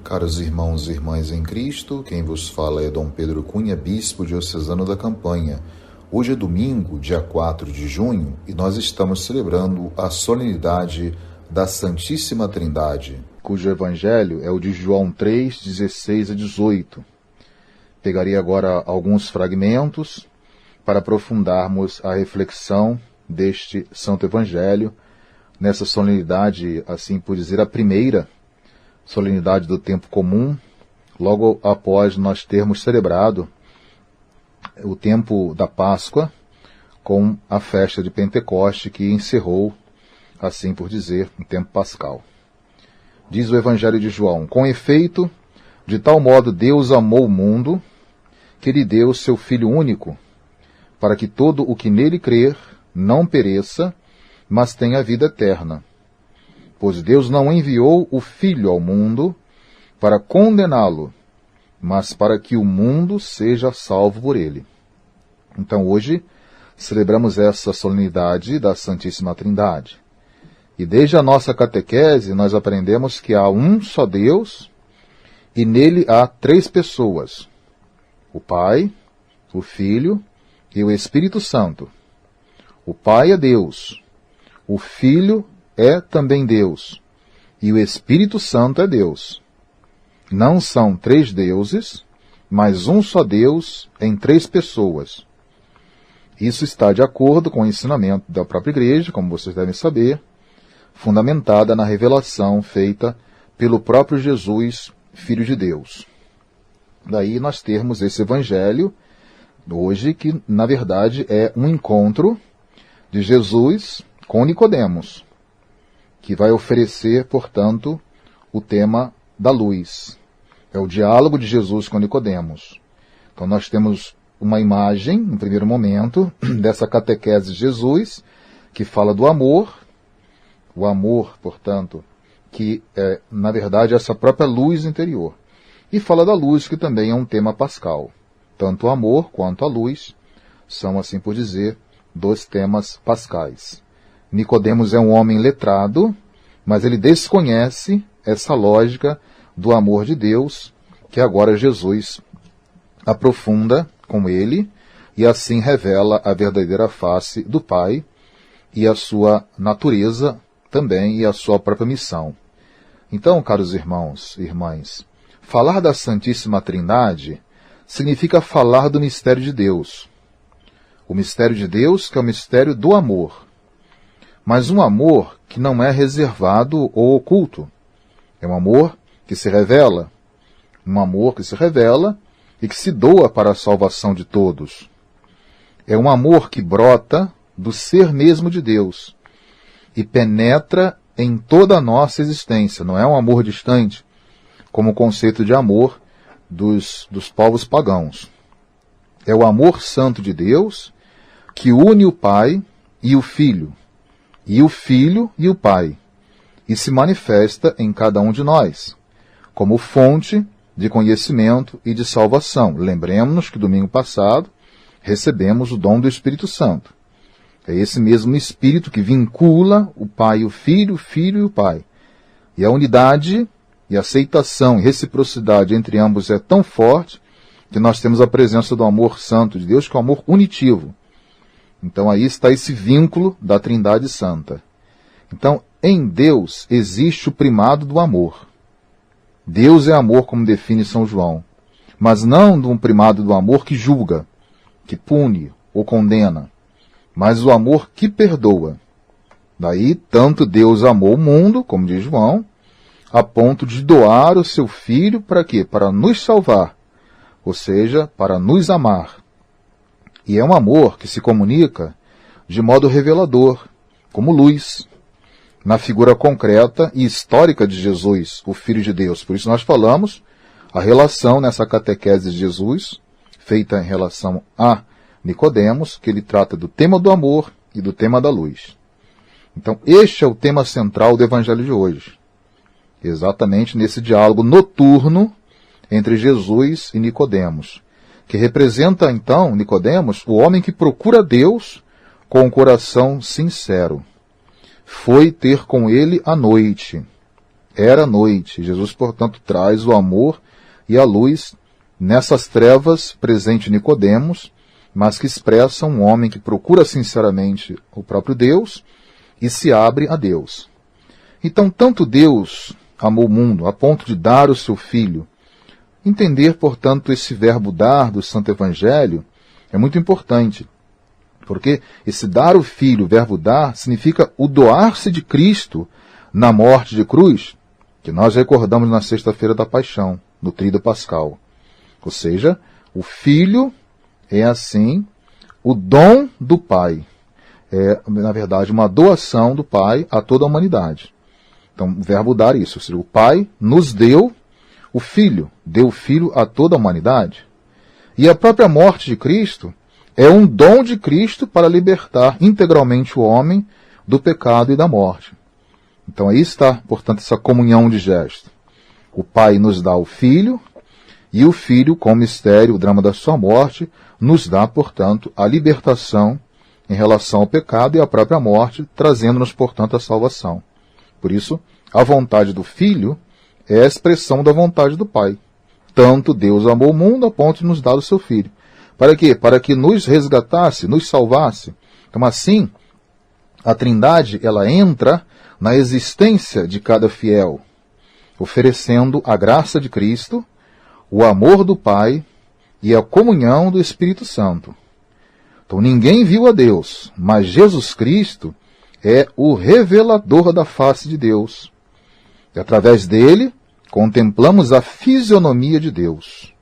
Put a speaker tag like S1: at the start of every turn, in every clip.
S1: Caros irmãos e irmãs em Cristo, quem vos fala é Dom Pedro Cunha, bispo diocesano da Campanha. Hoje é domingo, dia 4 de junho, e nós estamos celebrando a solenidade da Santíssima Trindade, cujo evangelho é o de João 3, 16 a 18. Pegarei agora alguns fragmentos para aprofundarmos a reflexão deste Santo Evangelho, nessa solenidade, assim por dizer, a primeira solenidade do tempo comum, logo após nós termos celebrado o tempo da Páscoa com a festa de Pentecoste, que encerrou, assim por dizer, o tempo pascal. Diz o Evangelho de João: com efeito, de tal modo Deus amou o mundo, que lhe deu seu Filho único, para que todo o que nele crer não pereça, mas tenha vida eterna. Pois Deus não enviou o Filho ao mundo para condená-lo, mas para que o mundo seja salvo por ele. Então hoje celebramos essa solenidade da Santíssima Trindade. E desde a nossa catequese nós aprendemos que há um só Deus e nele há três pessoas: o Pai, o Filho e o Espírito Santo. O Pai é Deus, o Filho é também Deus, e o Espírito Santo é Deus. Não são três deuses, mas um só Deus em três pessoas. Isso está de acordo com o ensinamento da própria Igreja, como vocês devem saber, fundamentada na revelação feita pelo próprio Jesus, Filho de Deus. Daí nós termos esse Evangelho, hoje, que na verdade é um encontro de Jesus com Nicodemos, que vai oferecer, portanto, o tema da luz. É o diálogo de Jesus com Nicodemos. Então nós temos uma imagem, no primeiro momento, dessa catequese de Jesus, que fala do amor, o amor, portanto, que é, na verdade, essa própria luz interior. E fala da luz, que também é um tema pascal. Tanto o amor quanto a luz são, assim por dizer, dois temas pascais. Nicodemos é um homem letrado, mas ele desconhece essa lógica do amor de Deus, que agora Jesus aprofunda com ele, e assim revela a verdadeira face do Pai, e a sua natureza também, e a sua própria missão. Então, caros irmãos e irmãs, falar da Santíssima Trindade significa falar do mistério de Deus. O mistério de Deus, que é o mistério do amor. Mas um amor que não é reservado ou oculto. É um amor que se revela. Um amor que se revela e que se doa para a salvação de todos. É um amor que brota do ser mesmo de Deus e penetra em toda a nossa existência. Não é um amor distante, como o conceito de amor dos povos pagãos. É o amor santo de Deus que une o Pai e o Filho e o Pai, e se manifesta em cada um de nós, como fonte de conhecimento e de salvação. Lembremos-nos que domingo passado recebemos o dom do Espírito Santo. É esse mesmo Espírito que vincula o Pai e o Filho e o Pai. E a unidade e aceitação e reciprocidade entre ambos é tão forte que nós temos a presença do amor santo de Deus, que é o amor unitivo. Então aí está esse vínculo da Trindade Santa. Então, em Deus existe o primado do amor. Deus é amor, como define São João, mas não de um primado do amor que julga, que pune ou condena, mas o amor que perdoa. Daí, tanto Deus amou o mundo, como diz João, a ponto de doar o seu Filho para quê? Para nos salvar, ou seja, para nos amar. E é um amor que se comunica de modo revelador, como luz, na figura concreta e histórica de Jesus, o Filho de Deus. Por isso nós falamos a relação nessa catequese de Jesus, feita em relação a Nicodemos, que ele trata do tema do amor e do tema da luz. Então este é o tema central do Evangelho de hoje. Exatamente nesse diálogo noturno entre Jesus e Nicodemos, que representa, então, Nicodemos, o homem que procura Deus com um coração sincero. Foi ter com ele à noite. era noite. Jesus, portanto, traz o amor e a luz nessas trevas presente em Nicodemos, mas que expressam um homem que procura sinceramente o próprio Deus e se abre a Deus. Então, tanto Deus amou o mundo a ponto de dar o seu Filho. Entender, portanto, esse verbo dar do Santo Evangelho é muito importante, porque esse dar o Filho, o verbo dar, significa o doar-se de Cristo na morte de cruz, que nós recordamos na sexta-feira da Paixão, no Tríduo Pascal. Ou seja, o Filho é, assim, o dom do Pai. É, na verdade, uma doação do Pai a toda a humanidade. Então, o verbo dar é isso. Ou seja, o Pai nos deu o Filho, deu o Filho a toda a humanidade. E a própria morte de Cristo é um dom de Cristo para libertar integralmente o homem do pecado e da morte. Então aí está, portanto, essa comunhão de gesto. O Pai nos dá o Filho, e o Filho, com o mistério, o drama da sua morte, nos dá, portanto, a libertação em relação ao pecado e à própria morte, trazendo-nos, portanto, a salvação. Por isso, a vontade do Filho é a expressão da vontade do Pai. Tanto Deus amou o mundo a ponto de nos dar o seu Filho. Para quê? Para que nos resgatasse, nos salvasse. Então, assim, a Trindade, ela entra na existência de cada fiel, oferecendo a graça de Cristo, o amor do Pai e a comunhão do Espírito Santo. Então, ninguém viu a Deus, mas Jesus Cristo é o revelador da face de Deus. E através dele, contemplamos a fisionomia de Deus.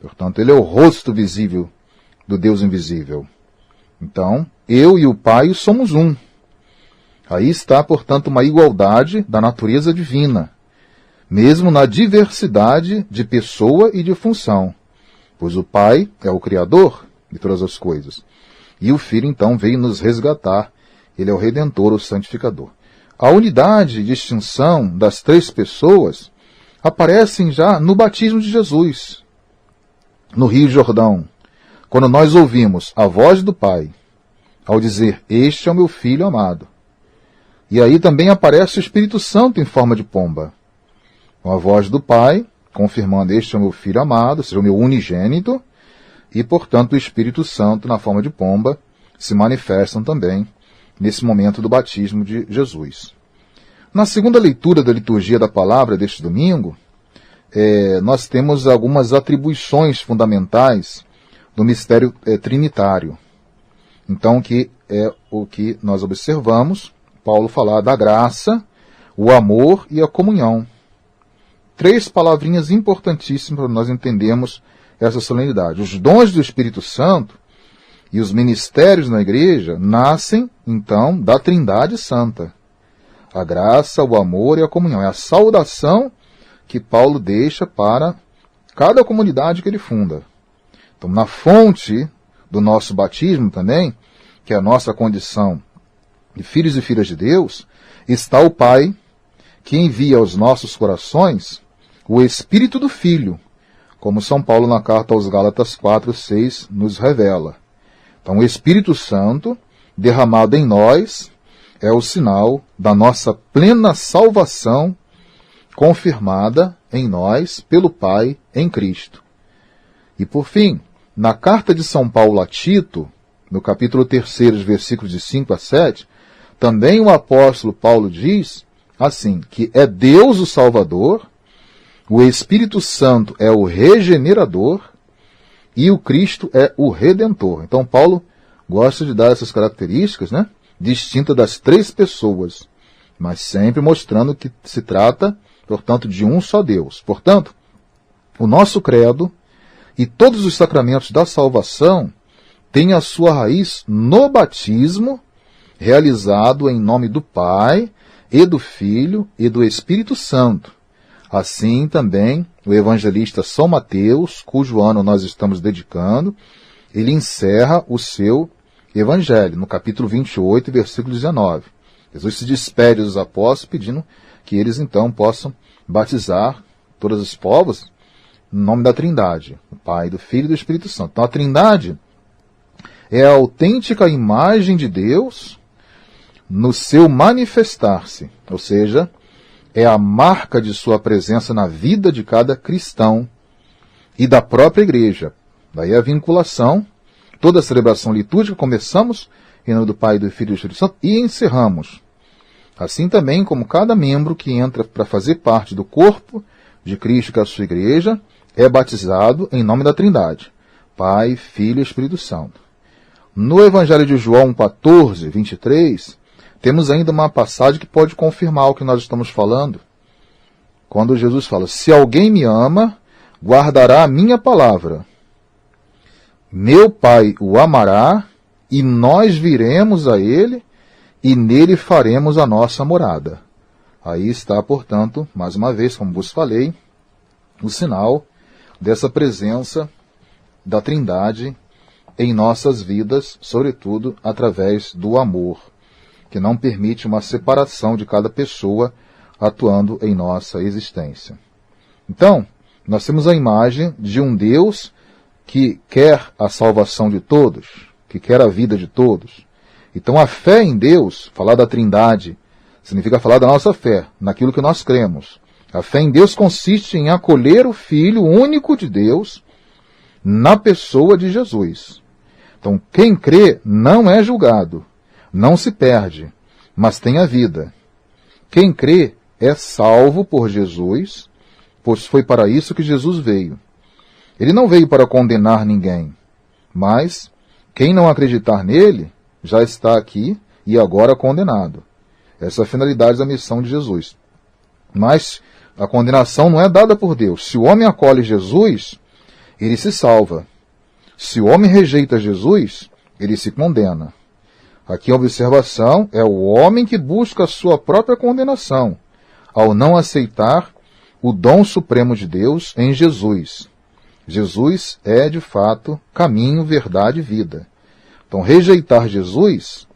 S1: Portanto, ele é o rosto visível do Deus invisível. Então, eu e o Pai somos um. Aí está, portanto, uma igualdade da natureza divina, mesmo na diversidade de pessoa e de função, pois o Pai é o Criador de todas as coisas. E o Filho, então, veio nos resgatar. Ele é o Redentor, o Santificador. A unidade e distinção das três pessoas aparecem já no batismo de Jesus, no Rio Jordão, quando nós ouvimos a voz do Pai, ao dizer, este é o meu Filho amado. E aí também aparece o Espírito Santo em forma de pomba. Com a voz do Pai, confirmando, este é o meu Filho amado, ou seja, o meu unigênito, e, portanto, o Espírito Santo, na forma de pomba, se manifestam também nesse momento do batismo de Jesus. Na segunda leitura da liturgia da palavra deste domingo, nós temos algumas atribuições fundamentais do mistério trinitário. Então, que é o que nós observamos, Paulo falar da graça, o amor e a comunhão. Três palavrinhas importantíssimas para nós entendermos essa solenidade. Os dons do Espírito Santo e os ministérios na igreja nascem, então, da Trindade Santa. A graça, o amor e a comunhão. É a saudação que Paulo deixa para cada comunidade que ele funda. Então, na fonte do nosso batismo também, que é a nossa condição de filhos e filhas de Deus, está o Pai, que envia aos nossos corações o Espírito do Filho, como São Paulo na carta aos Gálatas 4:6 nos revela. Então, o Espírito Santo, derramado em nós, é o sinal da nossa plena salvação, confirmada em nós pelo Pai em Cristo. E por fim, na carta de São Paulo a Tito, no capítulo 3, versículos de 5 a 7, também o apóstolo Paulo diz assim, que é Deus o Salvador, o Espírito Santo é o regenerador e o Cristo é o Redentor. Então Paulo gosta de dar essas características, né, distintas das três pessoas, mas sempre mostrando que se trata, portanto, de um só Deus. Portanto, o nosso credo e todos os sacramentos da salvação têm a sua raiz no batismo, realizado em nome do Pai, e do Filho, e do Espírito Santo. Assim também, o evangelista São Mateus, cujo ano nós estamos dedicando, ele encerra o seu evangelho, no capítulo 28, versículo 19. Jesus se despede dos apóstolos, pedindo que eles então possam batizar todos os povos no nome da Trindade, do Pai, do Filho e do Espírito Santo. Então a Trindade é a autêntica imagem de Deus no seu manifestar-se, ou seja, é a marca de sua presença na vida de cada cristão e da própria igreja. Daí a vinculação, toda a celebração litúrgica, começamos em nome do Pai, do Filho e do Espírito Santo e encerramos. Assim também como cada membro que entra para fazer parte do corpo de Cristo, que é a sua igreja, é batizado em nome da Trindade, Pai, Filho e Espírito Santo. No Evangelho de João 14, 23, temos ainda uma passagem que pode confirmar o que nós estamos falando. Quando Jesus fala, se alguém me ama, guardará a minha palavra. Meu Pai o amará, e nós viremos a ele, e nele faremos a nossa morada. Aí está, portanto, mais uma vez, como vos falei, o sinal dessa presença da Trindade em nossas vidas, sobretudo através do amor, que não permite uma separação de cada pessoa atuando em nossa existência. Então, nós temos a imagem de um Deus que quer a salvação de todos, que quer a vida de todos. Então, a fé em Deus, falar da Trindade, significa falar da nossa fé, naquilo que nós cremos. A fé em Deus consiste em acolher o Filho único de Deus na pessoa de Jesus. Então, quem crê não é julgado, não se perde, mas tem a vida. Quem crê é salvo por Jesus, pois foi para isso que Jesus veio. Ele não veio para condenar ninguém, mas quem não acreditar nele já está aqui e agora condenado. Essa é a finalidade da missão de Jesus. Mas a condenação não é dada por Deus. Se o homem acolhe Jesus, ele se salva. Se o homem rejeita Jesus, ele se condena. Aqui a observação é o homem que busca a sua própria condenação, ao não aceitar o dom supremo de Deus em Jesus. Jesus é, de fato, caminho, verdade e vida. Então, rejeitar Jesus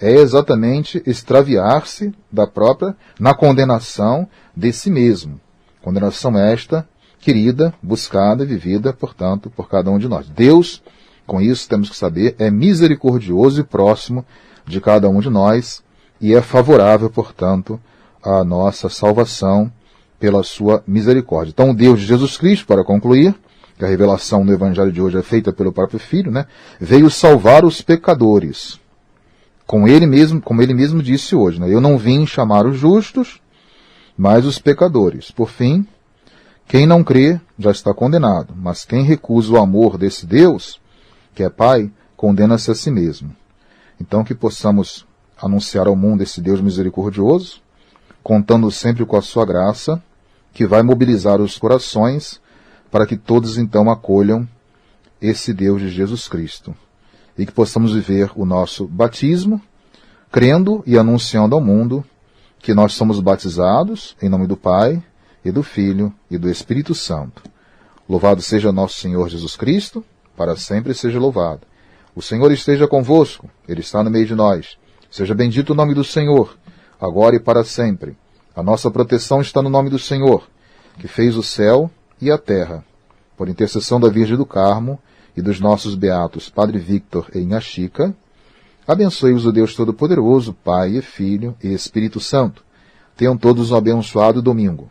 S1: é exatamente extraviar-se da própria, na condenação de si mesmo. Condenação esta, querida, buscada e vivida, portanto, por cada um de nós. Deus, com isso temos que saber, é misericordioso e próximo de cada um de nós e é favorável, portanto, à nossa salvação pela sua misericórdia. Então, o Deus de Jesus Cristo, para concluir, que a revelação no Evangelho de hoje é feita pelo próprio Filho, veio salvar os pecadores. Como ele mesmo disse hoje, eu não vim chamar os justos, mas os pecadores. Por fim, quem não crê já está condenado, mas quem recusa o amor desse Deus, que é Pai, condena-se a si mesmo. Então que possamos anunciar ao mundo esse Deus misericordioso, contando sempre com a sua graça, que vai mobilizar os corações para que todos então acolham esse Deus de Jesus Cristo. E que possamos viver o nosso batismo, crendo e anunciando ao mundo que nós somos batizados em nome do Pai, e do Filho e do Espírito Santo. Louvado seja nosso Senhor Jesus Cristo, para sempre seja louvado. O Senhor esteja convosco, Ele está no meio de nós. Seja bendito o nome do Senhor, agora e para sempre. A nossa proteção está no nome do Senhor, que fez o céu e a terra. Por intercessão da Virgem do Carmo e dos nossos beatos Padre Victor e Inha Chica, abençoe-os o Deus Todo-Poderoso, Pai e Filho e Espírito Santo. Tenham todos um abençoado domingo.